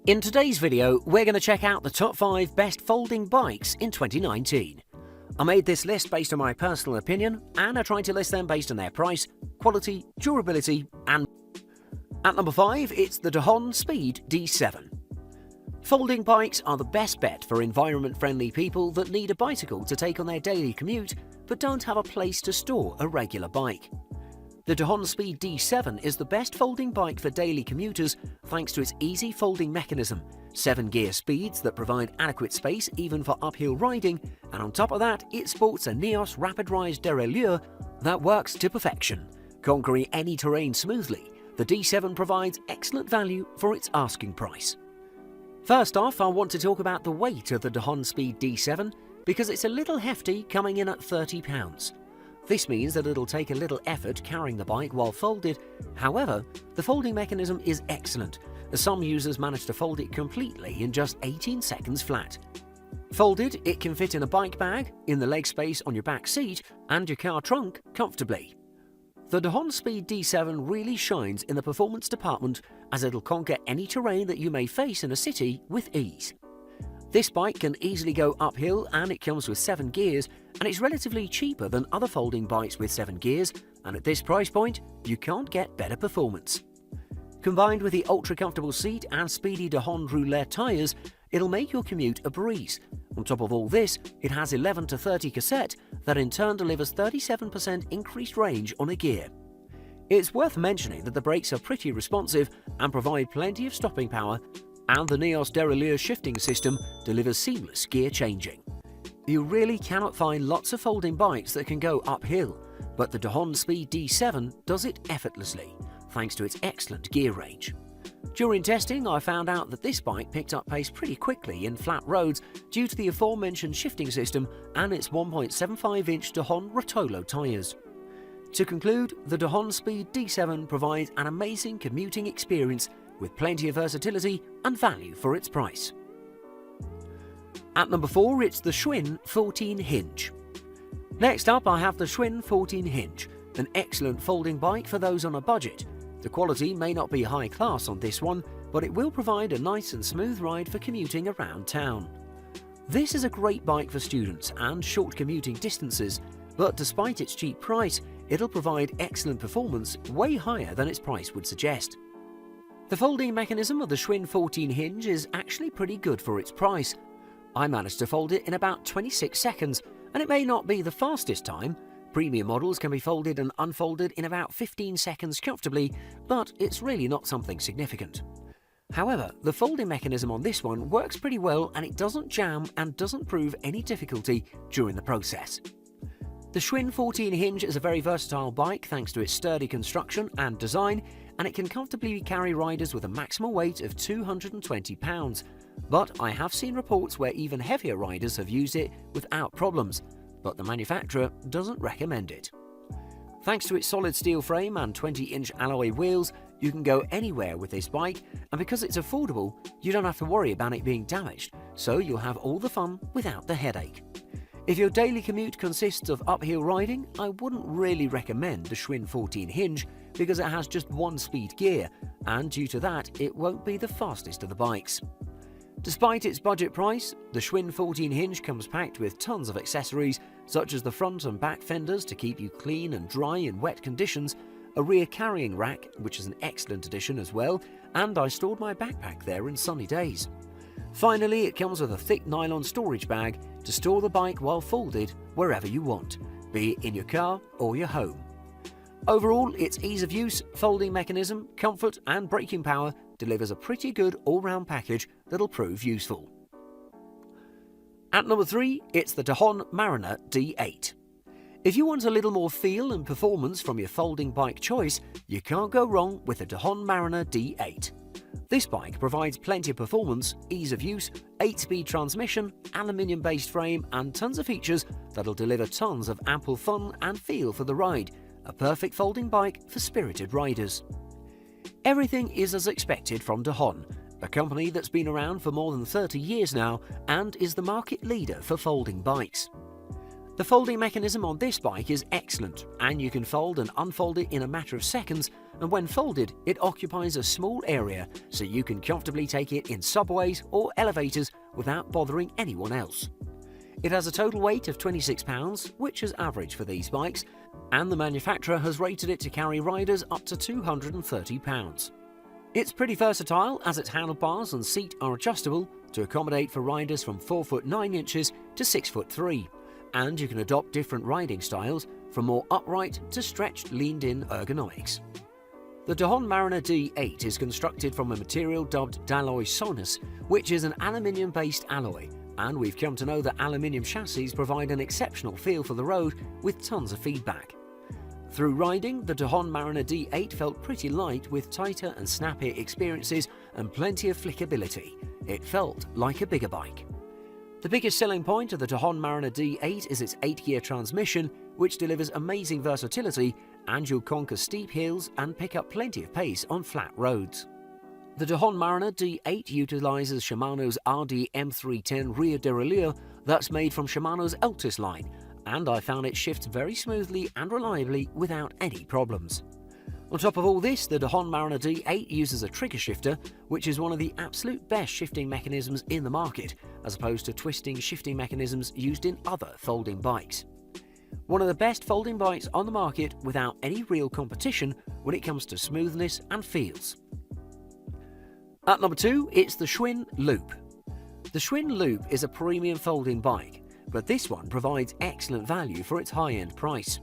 In today's video, we're going to check out the top 5 best folding bikes in 2019. I made this list based on my personal opinion, and I tried to list them based on their price, quality, durability, and... At number 5, it's the DeHon Speed D7. Folding bikes are the best bet for environment-friendly people that need a bicycle to take on their daily commute, but don't have a place to store a regular bike. The DeHon Speed D7 is the best folding bike for daily commuters thanks to its easy folding mechanism, 7-gear speeds that provide adequate space even for uphill riding, and on top of that, it sports a Neos Rapid Rise derailleur that works to perfection. Conquering any terrain smoothly, the D7 provides excellent value for its asking price. First off, I want to talk about the weight of the DeHon Speed D7 because it's a little hefty, coming in at 30 pounds. This means that it'll take a little effort carrying the bike while folded. However, the folding mechanism is excellent, as some users manage to fold it completely in just 18 seconds flat. Folded, it can fit in a bike bag, in the leg space on your back seat, and your car trunk comfortably. The DeHon Speed D7 really shines in the performance department, as it'll conquer any terrain that you may face in a city with ease. This bike can easily go uphill, and it comes with 7 gears, and it's relatively cheaper than other folding bikes with 7 gears, and at this price point, you can't get better performance. Combined with the ultra-comfortable seat and speedy DeHon roulette tyres, it'll make your commute a breeze. On top of all this, it has 11 to 30 cassette that in turn delivers 37% increased range on a gear. It's worth mentioning that the brakes are pretty responsive and provide plenty of stopping power, and the Neos derailleur shifting system delivers seamless gear changing. You really cannot find lots of folding bikes that can go uphill, but the DeHon Speed D7 does it effortlessly, thanks to its excellent gear range. During testing, I found out that this bike picked up pace pretty quickly in flat roads due to the aforementioned shifting system and its 1.75-inch DeHon Rotolo tyres. To conclude, the DeHon Speed D7 provides an amazing commuting experience with plenty of versatility and value for its price. At number 4, it's the Schwinn 14 Hinge. Next up, I have the Schwinn 14 Hinge, an excellent folding bike for those on a budget. The quality may not be high class on this one, but it will provide a nice and smooth ride for commuting around town. This is a great bike for students and short commuting distances, but despite its cheap price, it'll provide excellent performance way higher than its price would suggest. The folding mechanism of the Schwinn 14 Hinge is actually pretty good for its price. I managed to fold it in about 26 seconds, and it may not be the fastest time. Premium models can be folded and unfolded in about 15 seconds comfortably, but it's really not something significant. However, the folding mechanism on this one works pretty well, and it doesn't jam and doesn't prove any difficulty during the process. The Schwinn 14 Hinge is a very versatile bike thanks to its sturdy construction and design, and it can comfortably carry riders with a maximum weight of 220 pounds. But I have seen reports where even heavier riders have used it without problems, but the manufacturer doesn't recommend it. Thanks to its solid steel frame and 20-inch alloy wheels, you can go anywhere with this bike, and because it's affordable, you don't have to worry about it being damaged, so you'll have all the fun without the headache. If your daily commute consists of uphill riding, I wouldn't really recommend the Schwinn 14 Hinge because it has just one speed gear, and due to that, it won't be the fastest of the bikes. Despite its budget price, the Schwinn 14 Hinge comes packed with tons of accessories such as the front and back fenders to keep you clean and dry in wet conditions, a rear carrying rack, which is an excellent addition as well, and I stored my backpack there in sunny days. Finally, it comes with a thick nylon storage bag to store the bike while folded wherever you want, be it in your car or your home. Overall, its ease of use, folding mechanism, comfort and braking power delivers a pretty good all-round package that'll prove useful. At number 3, it's the DeHon Mariner D8. If you want a little more feel and performance from your folding bike choice, you can't go wrong with the DeHon Mariner D8. This bike provides plenty of performance, ease of use, 8-speed transmission, aluminium-based frame and tons of features that'll deliver tons of ample fun and feel for the ride, a perfect folding bike for spirited riders. Everything is as expected from DeHon, a company that's been around for more than 30 years now and is the market leader for folding bikes. The folding mechanism on this bike is excellent, and you can fold and unfold it in a matter of seconds, and when folded, it occupies a small area so you can comfortably take it in subways or elevators without bothering anyone else. It has a total weight of 26 pounds, which is average for these bikes, and the manufacturer has rated it to carry riders up to 230 pounds. It's pretty versatile as its handlebars and seat are adjustable to accommodate for riders from 4 foot 9 inches to 6 foot 3, and you can adopt different riding styles from more upright to stretched leaned-in ergonomics. The Dahon Mariner D8 is constructed from a material dubbed Dalloy Sonus, which is an aluminium-based alloy, and we've come to know that aluminium chassis provide an exceptional feel for the road with tons of feedback. Through riding, the Dahon Mariner D8 felt pretty light with tighter and snappier experiences and plenty of flickability. It felt like a bigger bike. The biggest selling point of the Dahon Mariner D8 is its 8-gear transmission, which delivers amazing versatility, and you'll conquer steep hills and pick up plenty of pace on flat roads. The Dahon Mariner D8 utilizes Shimano's RD M310 rear derailleur that's made from Shimano's Altus line, and I found it shifts very smoothly and reliably without any problems. On top of all this, the Dahon Mariner D8 uses a trigger shifter, which is one of the absolute best shifting mechanisms in the market, as opposed to twisting shifting mechanisms used in other folding bikes. One of the best folding bikes on the market without any real competition when it comes to smoothness and feels. At number 2, it's the Schwinn Loop. The Schwinn Loop is a premium folding bike, but this one provides excellent value for its high-end price.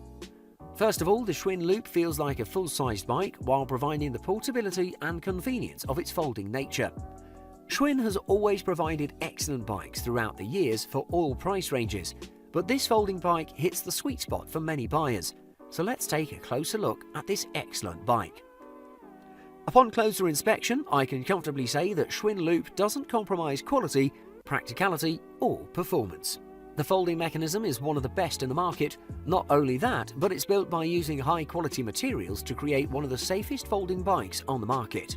First of all, the Schwinn Loop feels like a full-sized bike while providing the portability and convenience of its folding nature. Schwinn has always provided excellent bikes throughout the years for all price ranges, but this folding bike hits the sweet spot for many buyers. So let's take a closer look at this excellent bike. Upon closer inspection, I can comfortably say that Schwinn Loop doesn't compromise quality, practicality, or performance. The folding mechanism is one of the best in the market. Not only that, but it's built by using high-quality materials to create one of the safest folding bikes on the market.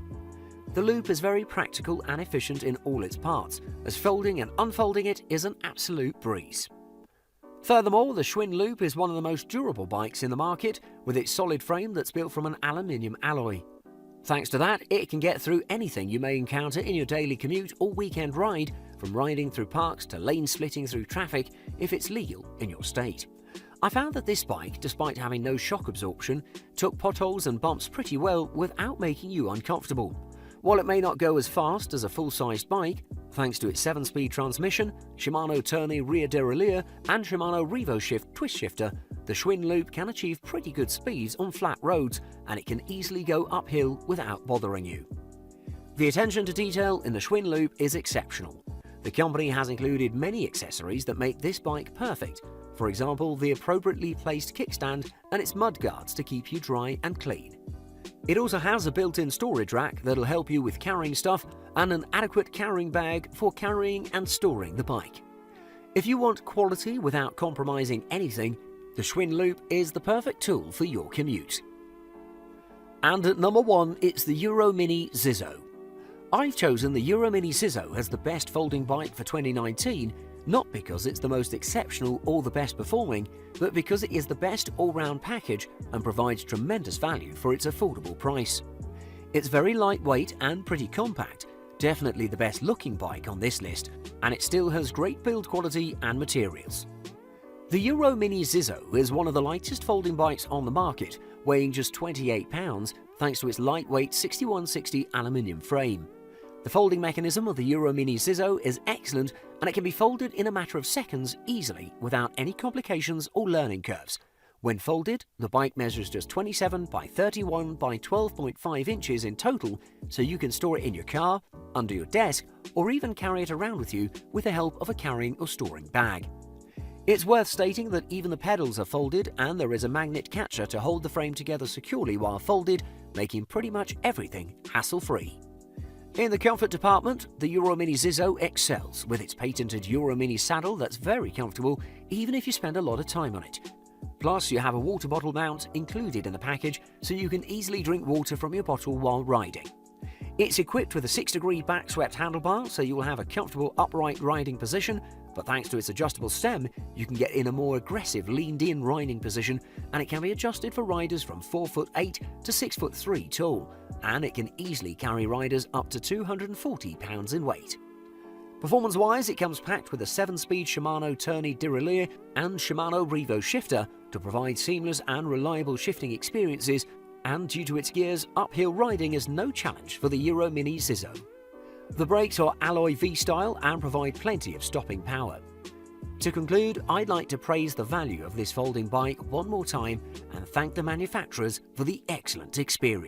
The loop is very practical and efficient in all its parts, as folding and unfolding it is an absolute breeze. Furthermore, the Schwinn Loop is one of the most durable bikes in the market, with its solid frame that's built from an aluminium alloy. Thanks to that, it can get through anything you may encounter in your daily commute or weekend ride, from riding through parks to lane splitting through traffic if it's legal in your state. I found that this bike, despite having no shock absorption, took potholes and bumps pretty well without making you uncomfortable. While it may not go as fast as a full-sized bike, thanks to its 7-speed transmission, Shimano Tourney rear derailleur and Shimano RevoShift twist shifter, the Schwinn Loop can achieve pretty good speeds on flat roads, and it can easily go uphill without bothering you. The attention to detail in the Schwinn Loop is exceptional. The company has included many accessories that make this bike perfect. For example, the appropriately placed kickstand and its mud guards to keep you dry and clean. It also has a built-in storage rack that'll help you with carrying stuff and an adequate carrying bag for carrying and storing the bike. If you want quality without compromising anything, the Schwinn Loop is the perfect tool for your commute. And at number 1, it's the Euro Mini Zizzo. I've chosen the Euro Mini Zizzo as the best folding bike for 2019, not because it's the most exceptional or the best performing, but because it is the best all-round package and provides tremendous value for its affordable price. It's very lightweight and pretty compact, definitely the best looking bike on this list, and it still has great build quality and materials. The Euro Mini Zizzo is one of the lightest folding bikes on the market, weighing just 28 pounds thanks to its lightweight 6160 aluminium frame. The folding mechanism of the Euro Mini Zizzo is excellent, and it can be folded in a matter of seconds easily without any complications or learning curves. When folded, the bike measures just 27 by 31 by 12.5 inches in total, so you can store it in your car, under your desk, or even carry it around with you with the help of a carrying or storing bag. It's worth stating that even the pedals are folded, and there is a magnet catcher to hold the frame together securely while folded, making pretty much everything hassle-free. In the comfort department, the Euro Mini Zizzo excels with its patented Euro Mini saddle that's very comfortable even if you spend a lot of time on it. Plus, you have a water bottle mount included in the package, so you can easily drink water from your bottle while riding. It's equipped with a 6-degree back-swept handlebar, so you will have a comfortable upright riding position, but thanks to its adjustable stem, you can get in a more aggressive leaned-in riding position, and it can be adjusted for riders from 4'8" to 6'3" tall, and it can easily carry riders up to 240 pounds in weight. Performance-wise, it comes packed with a 7-speed Shimano Tourney derailleur and Shimano Revo shifter to provide seamless and reliable shifting experiences, and due to its gears, uphill riding is no challenge for the Euro Mini Zizzo. The brakes are alloy V-style and provide plenty of stopping power. To conclude, I'd like to praise the value of this folding bike one more time and thank the manufacturers for the excellent experience.